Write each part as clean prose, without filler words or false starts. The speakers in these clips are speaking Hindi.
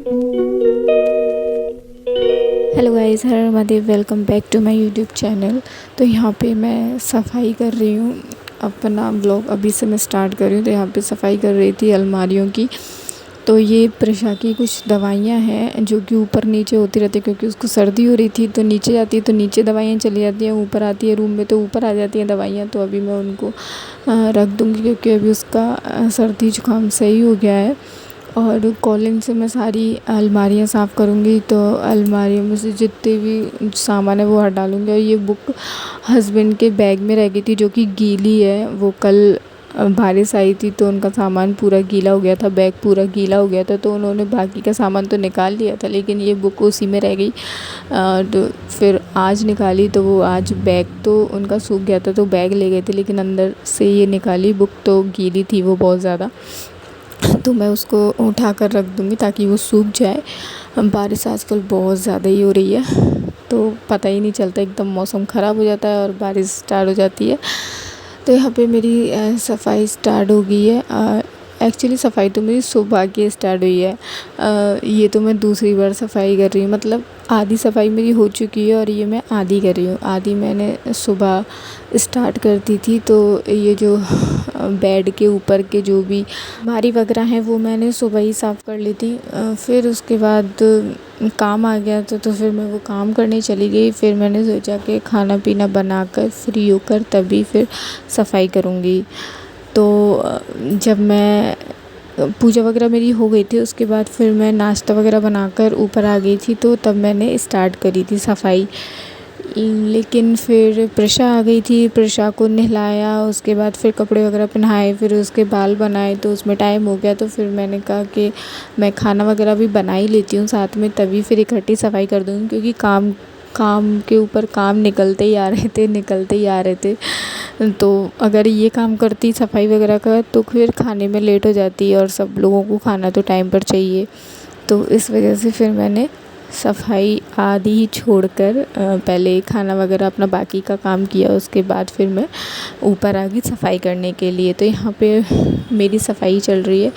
Hello guys, Har Mahadev, welcome back to my YouTube channel. तो यहाँ पे मैं सफाई कर रही हूँ। अपना ब्लॉग अभी से मैं स्टार्ट कर रही हूँ। तो यहाँ पे सफाई कर रही थी अलमारियों की। तो ये प्रेशा की कुछ दवाइयाँ हैं जो कि ऊपर नीचे होती रहती है, क्योंकि उसको सर्दी हो रही थी। तो नीचे जाती है तो नीचे दवाइयाँ चली जाती हैं, ऊपर आती है रूम में तो ऊपर आ जाती हैं दवाइयाँ। तो अभी मैं उनको रख दूँगी, क्योंकि अभी उसका सर्दी जुकाम सही हो गया है। और कॉलिंग से मैं सारी अलमारियाँ साफ़ करूँगी। तो अलमारियों में से जितने भी सामान है वो हटा डालूँगी। और ये बुक हस्बैंड के बैग में रह गई थी, जो कि गीली है। वो कल बारिश आई थी तो उनका सामान पूरा गीला हो गया था, बैग पूरा गीला हो गया था। तो उन्होंने बाकी का सामान तो निकाल लिया था, लेकिन ये बुक उसी में रह गई। तो फिर आज निकाली तो वो आज बैग तो उनका सूख गया था तो बैग ले गए थे, लेकिन अंदर से ये निकाली बुक तो गीली थी वो बहुत ज़्यादा। तो मैं उसको उठा कर रख दूँगी ताकि वो सूख जाए। बारिश आजकल बहुत ज़्यादा ही हो रही है, तो पता ही नहीं चलता, एकदम मौसम ख़राब हो जाता है और बारिश स्टार्ट हो जाती है। तो यहाँ पे मेरी सफाई स्टार्ट हो गई है। एक्चुअली सफाई तो मेरी सुबह की स्टार्ट हुई है। ये तो मैं दूसरी बार सफाई कर रही हूँ, मतलब आधी सफाई मेरी हो चुकी है और ये मैं आधी कर रही हूँ। आधी मैंने सुबह स्टार्ट कर दी थी। तो ये जो बेड के ऊपर के जो भी अलमारी वगैरह हैं वो मैंने सुबह ही साफ़ कर ली थी। फिर उसके बाद काम आ गया तो फिर मैं वो काम करने चली गई। फिर मैंने सोचा कि खाना पीना बनाकर फ्री होकर तभी फिर सफाई करूँगी। तो जब मैं पूजा वगैरह मेरी हो गई थी, उसके बाद फिर मैं नाश्ता वगैरह बनाकर ऊपर आ गई थी। तो तब मैंने स्टार्ट करी थी सफाई। लेकिन फिर प्रेशा आ गई थी, प्रेशा को नहलाया, उसके बाद फिर कपड़े वगैरह पहनाए, फिर उसके बाल बनाए, तो उसमें टाइम हो गया। तो फिर मैंने कहा कि मैं खाना वगैरह भी बना ही लेती हूँ साथ में, तभी फिर इकट्ठी सफाई कर दूँगी, क्योंकि काम काम के ऊपर काम निकलते ही आ रहे थे। तो अगर ये काम करती सफाई वगैरह का तो फिर खाने में लेट हो जाती, और सब लोगों को खाना तो टाइम पर चाहिए। तो इस वजह से फिर मैंने सफाई आधी ही छोड़कर पहले खाना वगैरह अपना बाकी का काम किया, उसके बाद फिर मैं ऊपर आ गई सफाई करने के लिए। तो यहाँ पे मेरी सफाई चल रही है।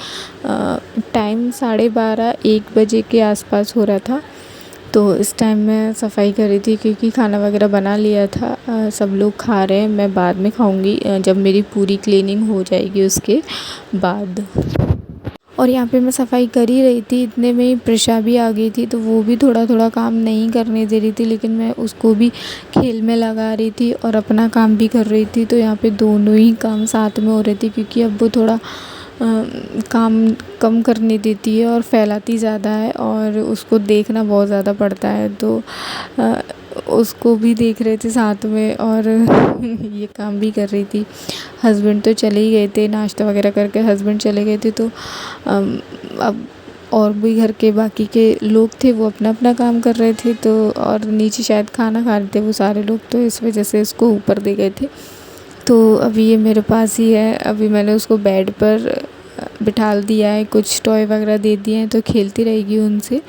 टाइम 12:30-1 बजे के आसपास हो रहा था। तो इस टाइम मैं सफाई कर रही थी, क्योंकि खाना वगैरह बना लिया था। सब लोग खा रहे हैं, मैं बाद में खाऊंगी जब मेरी पूरी क्लीनिंग हो जाएगी उसके बाद। और यहाँ पे मैं सफाई कर ही रही थी, इतने में ही प्रेशा भी आ गई थी। तो वो भी थोड़ा थोड़ा काम नहीं करने दे रही थी, लेकिन मैं उसको भी खेल में लगा रही थी और अपना काम भी कर रही थी। तो यहाँ पे दोनों ही काम साथ में हो रहे थे, क्योंकि अब वो थोड़ा काम कम करने देती है और फैलाती ज़्यादा है, और उसको देखना बहुत ज़्यादा पड़ता है। तो उसको भी देख रहे थे साथ में और ये काम भी कर रही थी। हस्बैंड तो चले ही गए थे, नाश्ता वगैरह करके हस्बैंड चले गए थे। तो अब और भी घर के बाकी के लोग थे, वो अपना अपना काम कर रहे थे। तो और नीचे शायद खाना खा रहे थे वो सारे लोग, तो इस वजह से इसको ऊपर दे गए थे। तो अभी ये मेरे पास ही है। अभी मैंने उसको बेड पर बिठाल दिया है, कुछ टॉय वगैरह दे दिए हैं, तो खेलती रहेगी उनसे।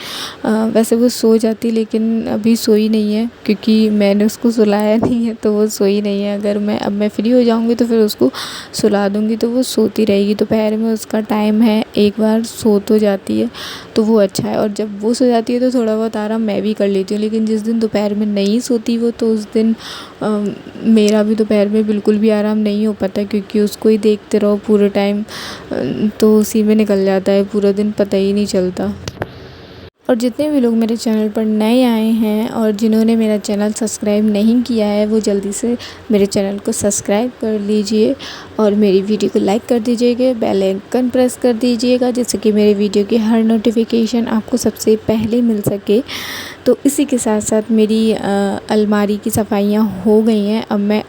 वैसे वो सो जाती, लेकिन अभी सोई नहीं है, क्योंकि मैंने उसको सुलाया नहीं है, तो वो सोई नहीं है। अगर मैं फ्री हो जाऊंगी तो फिर उसको सुला दूंगी, तो वो सोती रहेगी। दोपहर में उसका टाइम है, एक बार सो तो जाती है तो वो अच्छा है। और जब वो सो जाती है तो थोड़ा बहुत आराम मैं भी कर लेती हूँ। लेकिन जिस दिन दोपहर में नहीं सोती वो, तो उस दिन मेरा भी दोपहर में बिल्कुल भी आराम नहीं हो पाता, क्योंकि उसको ही देखते रहो पूरे टाइम, तो उसी में निकल जाता है पूरा दिन, पता ही नहीं चलता। और जितने भी लोग मेरे चैनल पर नए आए हैं और जिन्होंने मेरा चैनल सब्सक्राइब नहीं किया है, वो जल्दी से मेरे चैनल को सब्सक्राइब कर लीजिए और मेरी वीडियो को लाइक कर दीजिएगा, बेल आइकन प्रेस कर दीजिएगा, जिससे कि मेरे वीडियो की हर नोटिफिकेशन आपको सबसे पहले मिल सके। तो इसी के साथ साथ मेरी अलमारी की सफाइयाँ हो गई हैं। अब मैं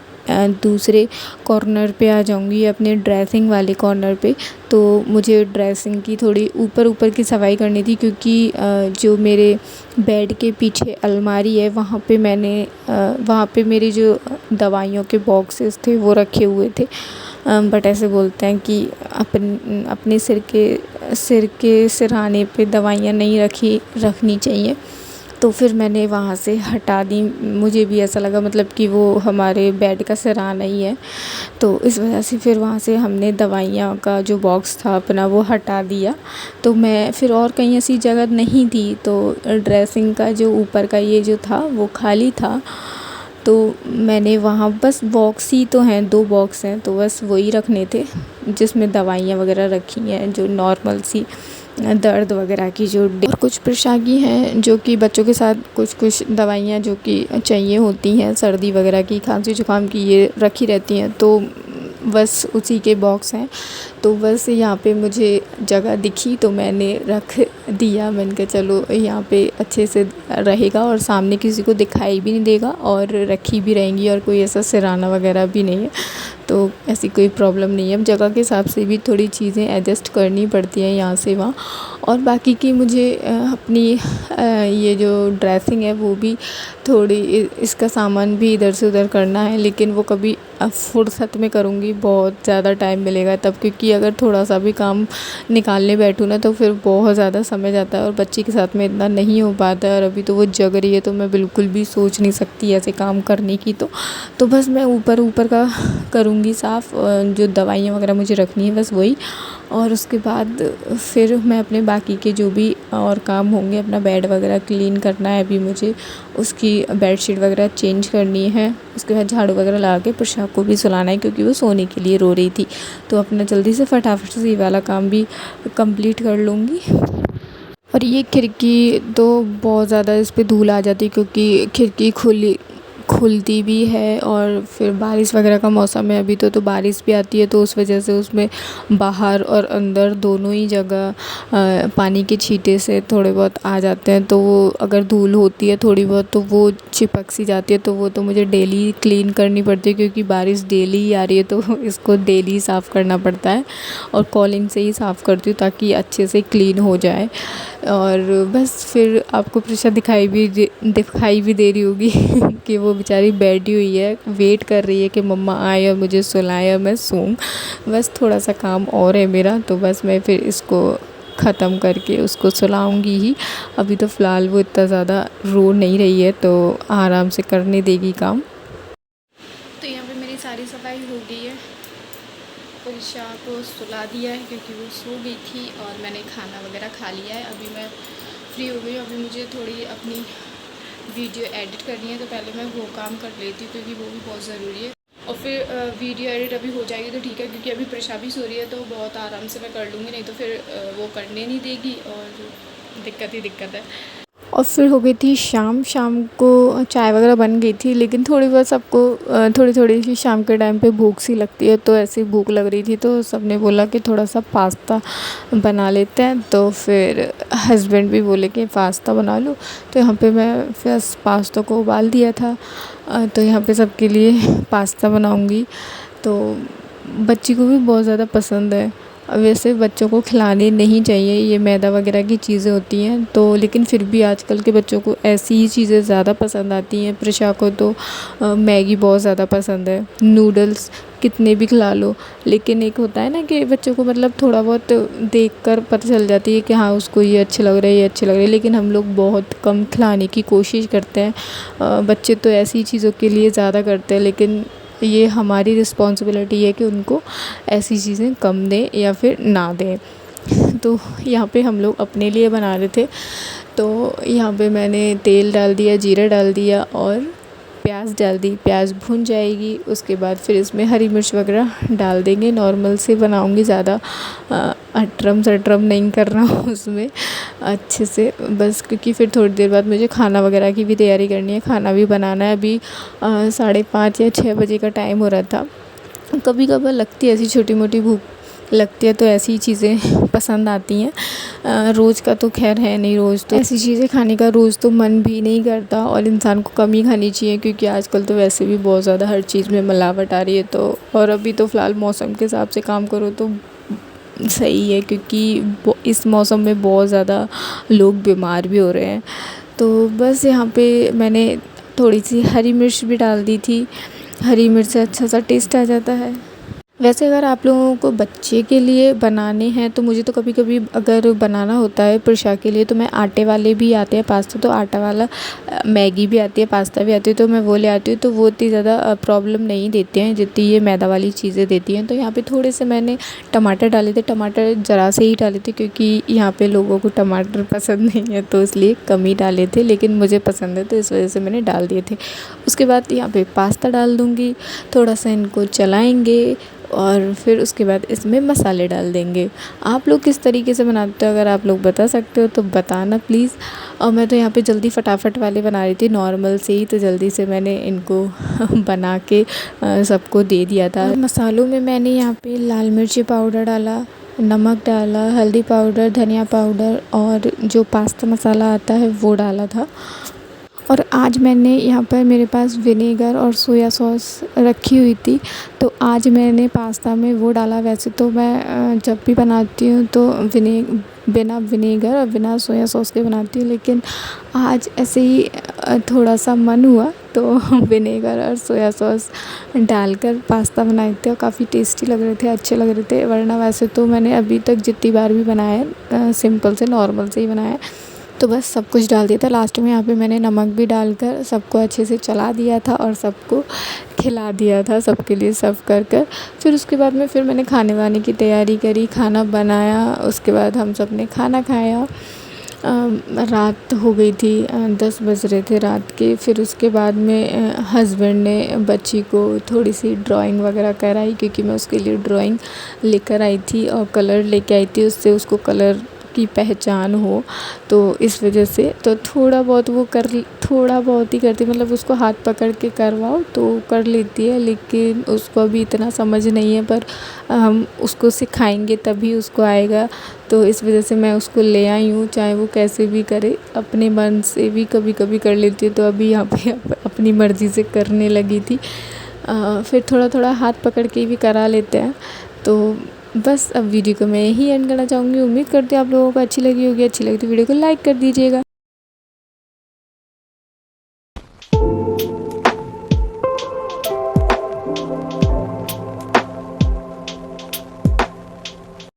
दूसरे कॉर्नर पे आ जाऊंगी, अपने ड्रेसिंग वाले कॉर्नर पे। तो मुझे ड्रेसिंग की थोड़ी ऊपर ऊपर की सफाई करनी थी, क्योंकि जो मेरे बेड के पीछे अलमारी है वहाँ पे मेरी जो दवाइयों के बॉक्सेस थे वो रखे हुए थे। बट ऐसे बोलते हैं कि अपने सिर के सिरहाने पे दवाइयाँ नहीं रखनी चाहिए। तो फिर मैंने वहाँ से हटा दी। मुझे भी ऐसा लगा मतलब कि वो हमारे बेड का सिरहाना ही है, तो इस वजह से फिर वहाँ से हमने दवाइयाँ का जो बॉक्स था अपना वो हटा दिया। तो मैं फिर और कहीं ऐसी जगह नहीं थी, तो ड्रेसिंग का जो ऊपर का ये जो था वो खाली था, तो मैंने वहाँ बस बॉक्स ही तो हैं, 2 बॉक्स हैं, तो बस वही रखने थे जिसमें दवाइयाँ वगैरह रखी हैं जो नॉर्मल सी दर्द वगैरह की, जो और कुछ पोशाकी हैं जो कि बच्चों के साथ कुछ दवाइयाँ जो कि चाहिए होती हैं सर्दी वगैरह की, खांसी जुकाम की, ये रखी रहती हैं, तो बस उसी के बॉक्स हैं। तो बस यहाँ पे मुझे जगह दिखी तो मैंने रख दिया। मैंने कहा चलो यहाँ पे अच्छे से रहेगा और सामने किसी को दिखाई भी नहीं देगा और रखी भी रहेंगी, और कोई ऐसा सिरहाना वगैरह भी नहीं है, तो ऐसी कोई प्रॉब्लम नहीं है। अब जगह के हिसाब से भी थोड़ी चीज़ें एडजस्ट करनी पड़ती हैं यहाँ से वहाँ। और बाकी की मुझे अपनी ये जो ड्रेसिंग है वो भी थोड़ी इसका सामान भी इधर से उधर करना है, लेकिन वो कभी फुर्सत में करूँगी, बहुत ज़्यादा टाइम मिलेगा तब, क्योंकि अगर थोड़ा सा भी काम निकालने बैठूँ ना तो फिर बहुत ज़्यादा समय जाता है और बच्ची के साथ में इतना नहीं हो पाता है। और अभी तो वो जग रही है तो मैं बिल्कुल भी सोच नहीं सकती ऐसे काम करने की, तो बस मैं ऊपर का करूँगी साफ़, जो दवाइयाँ वगैरह मुझे रखनी है बस वही। और उसके बाद फिर मैं अपने बाकी के जो भी और काम होंगे, अपना बेड वगैरह क्लीन करना है अभी मुझे, उसकी बेडशीट वगैरह चेंज करनी है, उसके बाद झाड़ू वगैरह लगा के पोशाक को भी सुलाना है क्योंकि वो सोने के लिए रो रही थी, तो अपना जल्दी से फटाफट से ये वाला काम भी कंप्लीट कर लूँगी। और ये खिड़की तो बहुत ज़्यादा इस पे धूल आ जाती है क्योंकि खिड़की खुलती भी है, और फिर बारिश वगैरह का मौसम है अभी तो बारिश भी आती है, तो उस वजह से उसमें बाहर और अंदर दोनों ही जगह पानी के छींटे से थोड़े बहुत आ जाते हैं, तो वो अगर धूल होती है थोड़ी बहुत तो वो चिपक सी जाती है, तो वो तो मुझे डेली क्लीन करनी पड़ती है क्योंकि बारिश डेली ही आ रही है, तो इसको डेली साफ़ करना पड़ता है। और कॉलिन से ही साफ़ करती हूँ ताकि अच्छे से क्लीन हो जाए। और बस फिर आपको प्रिशा दिखाई भी दे रही होगी कि वो बेचारी बैठी हुई है, वेट कर रही है कि मम्मा आए और मुझे सुलाए और मैं सोऊं। बस थोड़ा सा काम और है मेरा, तो बस मैं फिर इसको ख़त्म करके उसको सुलाऊंगी ही। अभी तो फ़िलहाल वो इतना ज़्यादा रो नहीं रही है, तो आराम से करने देगी काम। तो यहाँ पे मेरी सारी सफाई हो गई है, प्रिशा को सुला दिया है क्योंकि वो सो गई थी, और मैंने खाना वगैरह खा लिया है। अभी मैं फ्री हो गई, अभी मुझे थोड़ी अपनी वीडियो एडिट करनी है, तो पहले मैं वो काम कर लेती हूँ क्योंकि वो भी बहुत ज़रूरी है। और फिर वीडियो एडिट अभी हो जाएगी तो ठीक है, क्योंकि अभी प्रिशा भी सो रही है तो बहुत आराम से मैं कर लूँगी, नहीं तो फिर वो करने नहीं देगी और दिक्कत ही दिक्कत है। और फिर हो गई थी शाम को चाय वगैरह बन गई थी, लेकिन थोड़ी बहुत सबको थोड़ी सी शाम के टाइम पे भूख सी लगती है, तो ऐसी भूख लग रही थी तो सबने बोला कि थोड़ा सा पास्ता बना लेते हैं, तो फिर हस्बैंड भी बोले कि पास्ता बना लो, तो यहाँ पे मैं फिर पास्ता को उबाल दिया था। तो यहाँ पे सबके लिए पास्ता बनाऊँगी, तो बच्ची को भी बहुत ज़्यादा पसंद है। वैसे बच्चों को खिलाने नहीं चाहिए, ये मैदा वगैरह की चीज़ें होती हैं, तो लेकिन फिर भी आजकल के बच्चों को ऐसी ही चीज़ें ज़्यादा पसंद आती हैं। प्रिशा को तो मैगी बहुत ज़्यादा पसंद है, नूडल्स कितने भी खिला लो, लेकिन एक होता है ना कि बच्चों को मतलब थोड़ा बहुत देखकर पता चल जाती है कि हाँ उसको ये अच्छे लग रहे हैं, ये अच्छे लग रहे हैं, लेकिन हम लोग बहुत कम खिलाने की कोशिश करते हैं। बच्चे तो ऐसी चीज़ों के लिए ज़्यादा करते हैं, लेकिन ये हमारी रिस्पॉन्सिबिलिटी है कि उनको ऐसी चीज़ें कम दें या फिर ना दें। तो यहाँ पे हम लोग अपने लिए बना रहे थे, तो यहाँ पे मैंने तेल डाल दिया, जीरा डाल दिया और प्याज डाल दी। प्याज भुन जाएगी, उसके बाद फिर इसमें हरी मिर्च वगैरह डाल देंगे। नॉर्मल से बनाऊँगी, ज़्यादा अटरम सटरम नहीं करना उसमें अच्छे से, बस क्योंकि फिर थोड़ी देर बाद मुझे खाना वगैरह की भी तैयारी करनी है, खाना भी बनाना है। अभी 5:30 या 6 बजे का टाइम हो रहा था। कभी कभार लगती है ऐसी छोटी मोटी भूख लगती है, तो ऐसी चीज़ें पसंद आती हैं। रोज़ का तो खैर है नहीं, रोज़ तो ऐसी चीज़ें खाने का रोज़ तो मन भी नहीं करता, और इंसान को कम ही खानी चाहिए क्योंकि आजकल तो वैसे भी बहुत ज़्यादा हर चीज़ में मिलावट आ रही है। तो और अभी तो फ़िलहाल मौसम के हिसाब से काम करो तो सही है, क्योंकि इस मौसम में बहुत ज़्यादा लोग बीमार भी हो रहे हैं। तो बस यहाँ पे मैंने थोड़ी सी हरी मिर्च भी डाल दी थी, हरी मिर्च से अच्छा सा टेस्ट आ जाता है। वैसे अगर आप लोगों को बच्चे के लिए बनाने हैं तो मुझे तो कभी कभी अगर बनाना होता है प्रशा के लिए तो मैं आटे वाले भी आते हैं पास्ता, तो आटा वाला मैगी भी आती है, पास्ता भी आती है, तो मैं वो ले आती हूँ। तो वो इतनी ज़्यादा प्रॉब्लम नहीं देते हैं जितनी ये मैदा वाली चीज़ें देती हैं। तो यहाँ पे थोड़े से मैंने टमाटर डाले थे, टमाटर ज़रा से ही डाले थे क्योंकि यहाँ पे लोगों को टमाटर पसंद नहीं है, तो इसलिए कम ही डाले थे, लेकिन मुझे पसंद है तो इस वजह से मैंने डाल दिए थे। उसके बाद यहाँ पे पास्ता डाल दूँगी, थोड़ा सा इनको चलाएँगे और फिर उसके बाद इसमें मसाले डाल देंगे। आप लोग किस तरीके से बनाते हो, अगर आप लोग बता सकते हो तो बताना प्लीज़। और मैं तो यहाँ पे जल्दी फटाफट वाले बना रही थी, नॉर्मल से ही, तो जल्दी से मैंने इनको बना के सबको दे दिया था। और मसालों में मैंने यहाँ पे लाल मिर्ची पाउडर डाला, नमक डाला, हल्दी पाउडर, धनिया पाउडर और जो पास्ता मसाला आता है वो डाला था। और आज मैंने यहाँ पर मेरे पास विनेगर और सोया सॉस रखी हुई थी, तो आज मैंने पास्ता में वो डाला। वैसे तो मैं जब भी बनाती हूँ तो बिना विनेगर और बिना सोया सॉस के बनाती हूँ, लेकिन आज ऐसे ही थोड़ा सा मन हुआ तो विनेगर और सोया सॉस डालकर पास्ता बनाए थे और काफ़ी टेस्टी लग रहे थे, अच्छे लग रहे थे। वरना वैसे तो मैंने अभी तक जितनी बार भी बनाया है सिंपल से नॉर्मल से ही बनाया है। तो बस सब कुछ डाल दिया था। लास्ट में यहाँ पे मैंने नमक भी डालकर सबको अच्छे से चला दिया था और सबको खिला दिया था, सबके लिए सर्व कर कर। फिर उसके बाद में फिर मैंने खाने वाने की तैयारी करी, खाना बनाया, उसके बाद हम सब ने खाना खाया। रात हो गई थी, 10 बज रहे थे रात के। फिर उसके बाद में हस्बैंड ने बच्ची को थोड़ी सी ड्राइंग वगैरह कराई, क्योंकि मैं उसके लिए ड्राइंग लेकर आई थी और कलर लेके आई थी, उससे उसको कलर की पहचान हो, तो इस वजह से तो थोड़ा बहुत ही करती, मतलब उसको हाथ पकड़ के करवाओ तो कर लेती है, लेकिन उसको अभी इतना समझ नहीं है। पर हम उसको सिखाएंगे तभी उसको आएगा, तो इस वजह से मैं उसको ले आई हूँ, चाहे वो कैसे भी करे। अपने मन से भी कभी कभी कर लेती है, तो अभी यहाँ पे अपनी मर्ज़ी से करने लगी थी। फिर थोड़ा थोड़ा हाथ पकड़ के भी करा लेते हैं। तो बस अब वीडियो को मैं यही एंड करना चाहूँगी। उम्मीद करती हूँ आप लोगों को अच्छी लगी होगी। अच्छी लगी तो वीडियो को लाइक कर दीजिएगा।